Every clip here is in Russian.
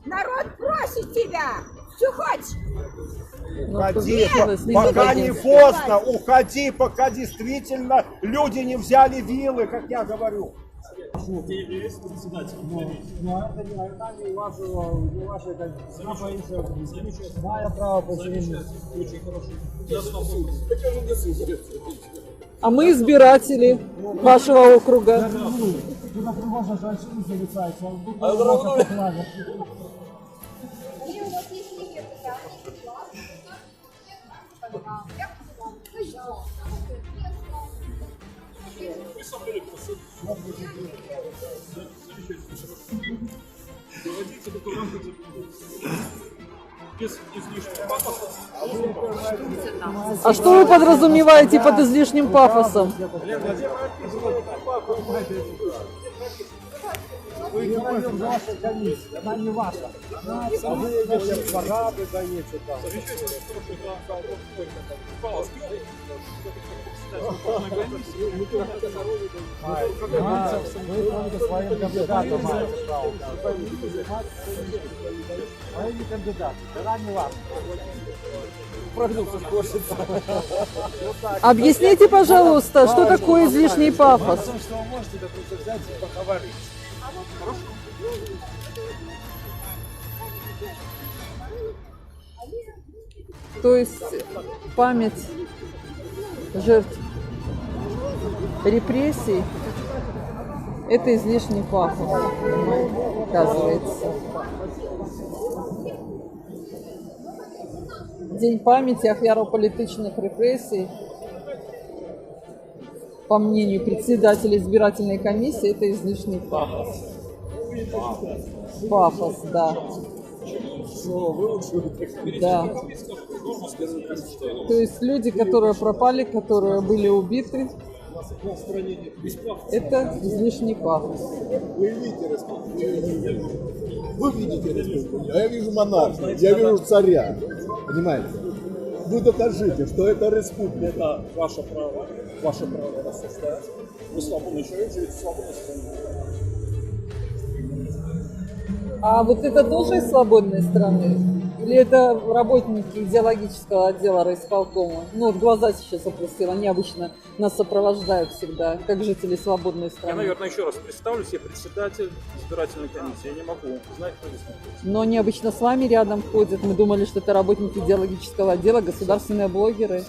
Народ просит тебя. Что хочешь? Уходи, пока не поздно, уходи, пока действительно люди не взяли вилы, как я говорю. Ну, это не ваше, мое право поселения. Очень хорошо. А мы избиратели вашего округа. Можно женщины залетать, А что вы подразумеваете под излишним пафосом? Вы не ваша комиссия, она не ваша. А вы идете парады даете там. Вы только своим кандидатом маете право. Своими кандидатами, тогда не важно. Объясните, пожалуйста, что такое излишний пафос? Что вы можете, это просто взять и поговорить. То есть память жертв репрессий – это излишний пафос, оказывается. День памяти офиаров политичных репрессий, по мнению председателя избирательной комиссии, это излишний пафос. Пафос, да. Да. То есть люди, которые пропали, которые были убиты, это излишний пафос. Вы видите республику? Вы видите республику, а я вижу монархию, я вижу царя. Понимаете? Вы докажите, что это республика. Это ваше право рассуждать. Вы свободный человек, живете в свободной стране. А вот это тоже из свободной страны? Или это работники идеологического отдела райисполкома? Ну, вот глаза сейчас опустила, они обычно нас сопровождают всегда, как жители свободной Я, страны. наверное, еще раз представлюсь, я председатель избирательной комиссии. Я не могу знать, кто здесь находится. Но они обычно с вами рядом ходят. Мы думали, что это работники идеологического отдела, государственные блогеры.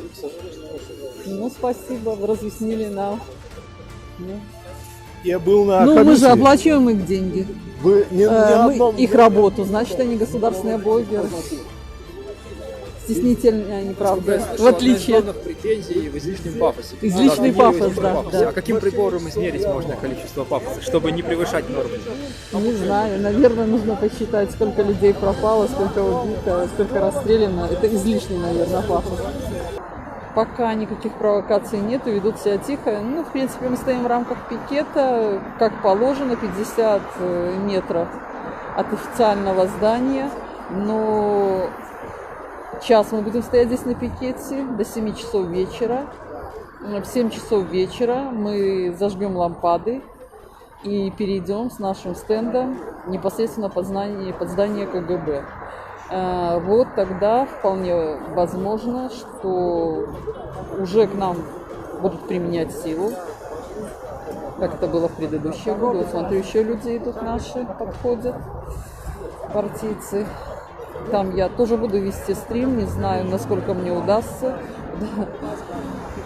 Ну, спасибо, вы разъяснили нам. Ну. Я был на Ну, комиссии. мы же оплачиваем их деньги. Вы не одном... Их работу, значит, они государственные блогеры. Стеснительные они, правда, в отличие от... претензий в излишнем пафосе. Излишний пафос, да. А каким прибором измерить можно количество пафоса, чтобы не превышать нормы? Не знаю, наверное, нужно посчитать, сколько людей пропало, сколько убито, сколько расстреляно. Это излишний, наверное, пафос. Пока никаких провокаций нет, ведут себя тихо. Ну, в принципе, мы стоим в рамках пикета, как положено, 50 метров от официального здания. Но час мы будем стоять здесь на пикете до 7 часов вечера. В 7 часов вечера мы зажгем лампады и перейдем с нашим стендом непосредственно под здание КГБ. Вот тогда вполне возможно, что уже к нам будут применять силу, как это было в предыдущие годы. Вот смотрю, еще люди идут наши, подходят, партийцы. Там я тоже буду вести стрим, не знаю, насколько мне удастся,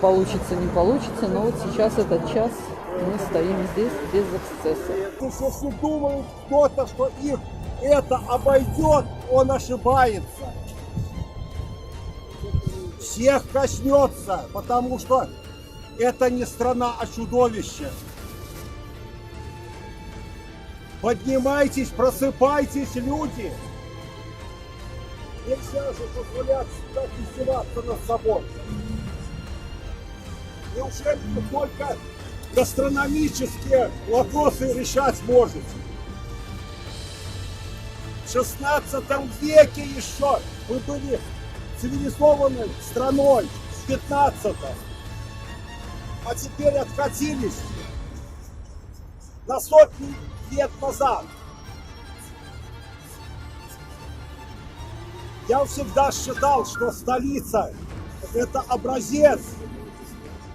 получится, не получится, но вот сейчас этот час мы стоим здесь без эксцесса. Если думает кто-то, что их это обойдет, он ошибается. Всех коснется, потому что это не страна, а чудовище. Поднимайтесь, просыпайтесь, люди. Нельзя же позволять так издеваться над собой. Неужели вы только гастрономические вопросы решать можете? В 16 веке еще мы были цивилизованной страной, в 15-м. А теперь откатились на сотни лет назад. Я всегда считал, что столица – это образец.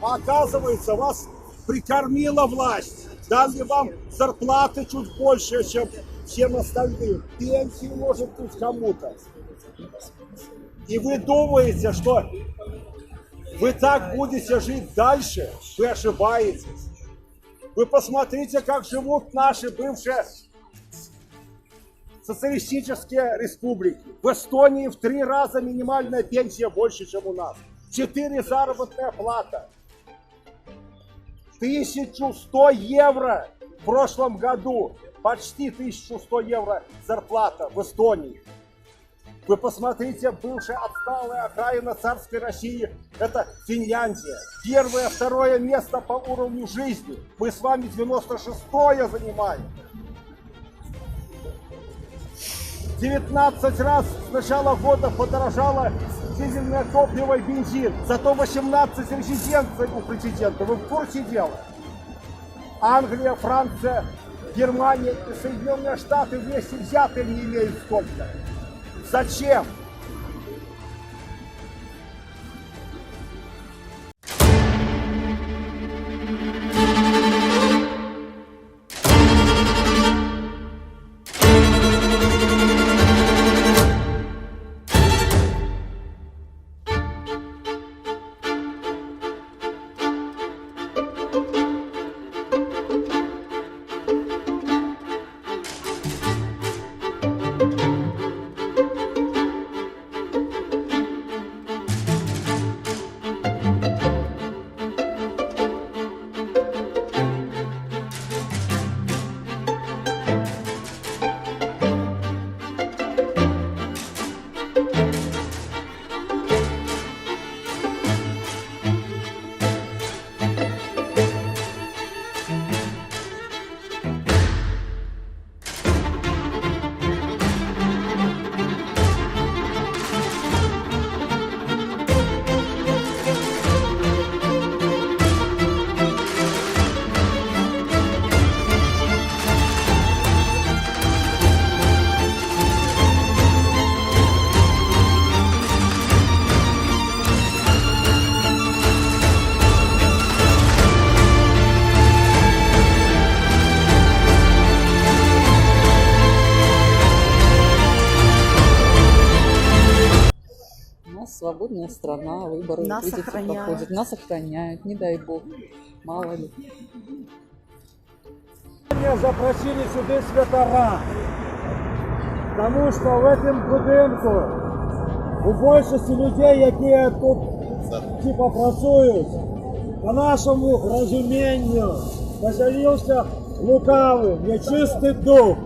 А оказывается, вас прикормила власть. Дали вам зарплаты чуть больше, чем всем остальным. Пенсии может быть кому-то. И вы думаете, что вы так будете жить дальше? Вы ошибаетесь. Вы посмотрите, как живут наши бывшие социалистические республики. В Эстонии в 3 раза минимальная пенсия больше, чем у нас. 4 заработная плата. 1100 евро в прошлом году. Почти 1100 евро зарплата в Эстонии. Вы посмотрите, бывшая отсталая окраина царской России – это Финляндия. 1-е, 2-е место по уровню жизни. Мы с вами 96-е занимаем. 19 раз с начала года подорожало дизельное топливо и бензин. Зато 18 резиденций у президента. Вы в курсе дела? Англия, Франция, Германия и Соединенные Штаты вместе взятые не имеют столько. Зачем? Свободная страна, выборы Нас видите, охраняют. проходят. Нас охраняют, не дай бог, мало ли. Меня запросили сюди святора, тому що в этом будинку у більшості людей, які тут типа працюють, по нашому розумінню поселився лукавий, нечистий дух.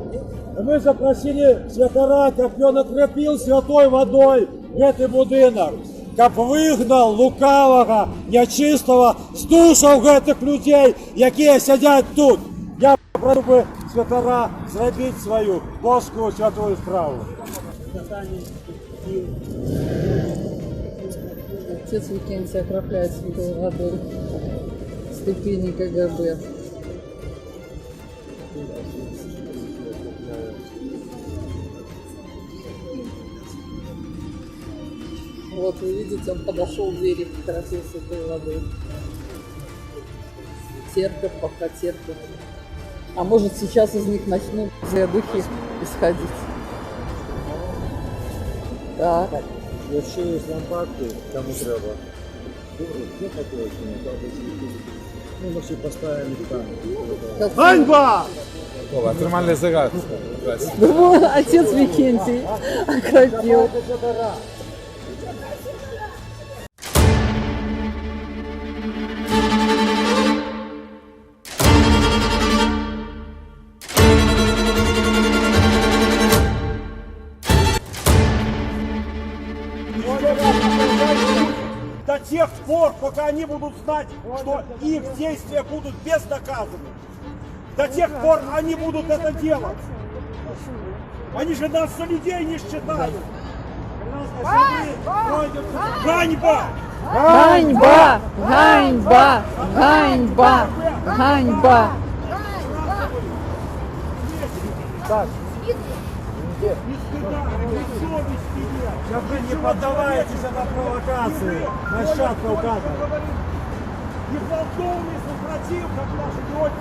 И мы запросили святора, как он окропил святой водой этот будинок, как выгнал лукавого, нечистого з душов этих людей, які сидять тут. Я прошу би святора зробити свою божську святую справу. Отец Викентий окропляет святой водой ступени КГБ. Вот вы видите, он подошел к двери, окропил святой водой. Терпят, пока терпят. А может сейчас из них начнут злые духи исходить. Так. Якщо є лампадки, кому треба. Добре, що хотілося, ми всі поставимо там. Ганьба! Нормальный загад. Вот отец Викентий окропил. До тех пор, пока они будут знать, что их действия будут безнаказаны. До тех пор они будут это делать. Они же нас за людей не считают. Ганьба! Ганьба! Ганьба! Ганьба! Ганьба! Ни стыда, ни совести нет. Как вы не поддаваетесь на провокации нащадков кадров. Не полковник супротив, как наши герои.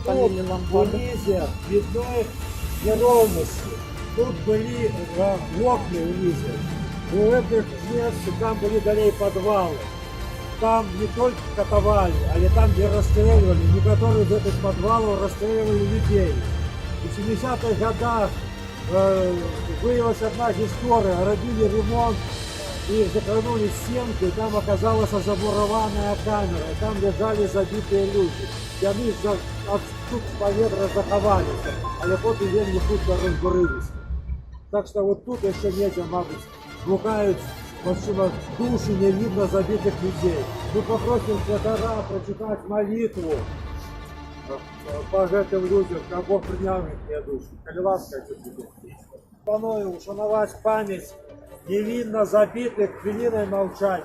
Полили лампады. Тунизе видны неровности. Тут были окна внизе. У этих мест там были далее подвалы. Там не только катовали, а и там, где расстреливали. Некоторые из этих подвалов расстреливали людей. В 70-х годах выявилась одна история. Робили ремонт и закранули стенку, и там оказалась замурованная камера. И там лежали забитые люди. И они тут с поветра заховалися, але потім вельми хутко розбурилися. Так що от тут ще дітям, мабуть, блукають душі невинно забитих людей. Ми попросимо святара прочитати молитву по этим людям, как Бог прийняв їхні душі. Коли ласка буде. Пропоную ушанувати пам'ять невинно забитих хвилиною мовчання.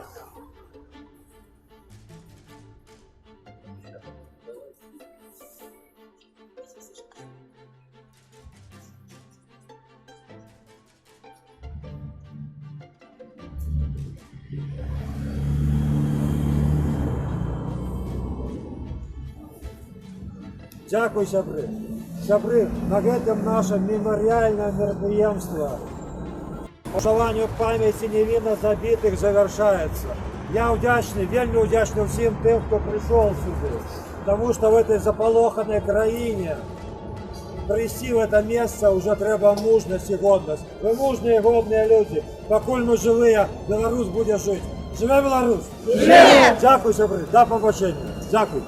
Дякую, сябри. Сябри, на гэтым наше меморіальне мероприемство по шануванню памяти невинно забитых завершается. Я вдячний, вельми вдячний всім тим, хто прийшов сюди. Тому що в этой заполоханной країні прийти в это место уже треба мужність і годність. Ви мужні і годні люди. Покуль ми живі, Білорусь буде жити. Живе Білорусь! Живе! Дякую, сябри. До побачення. Дякую.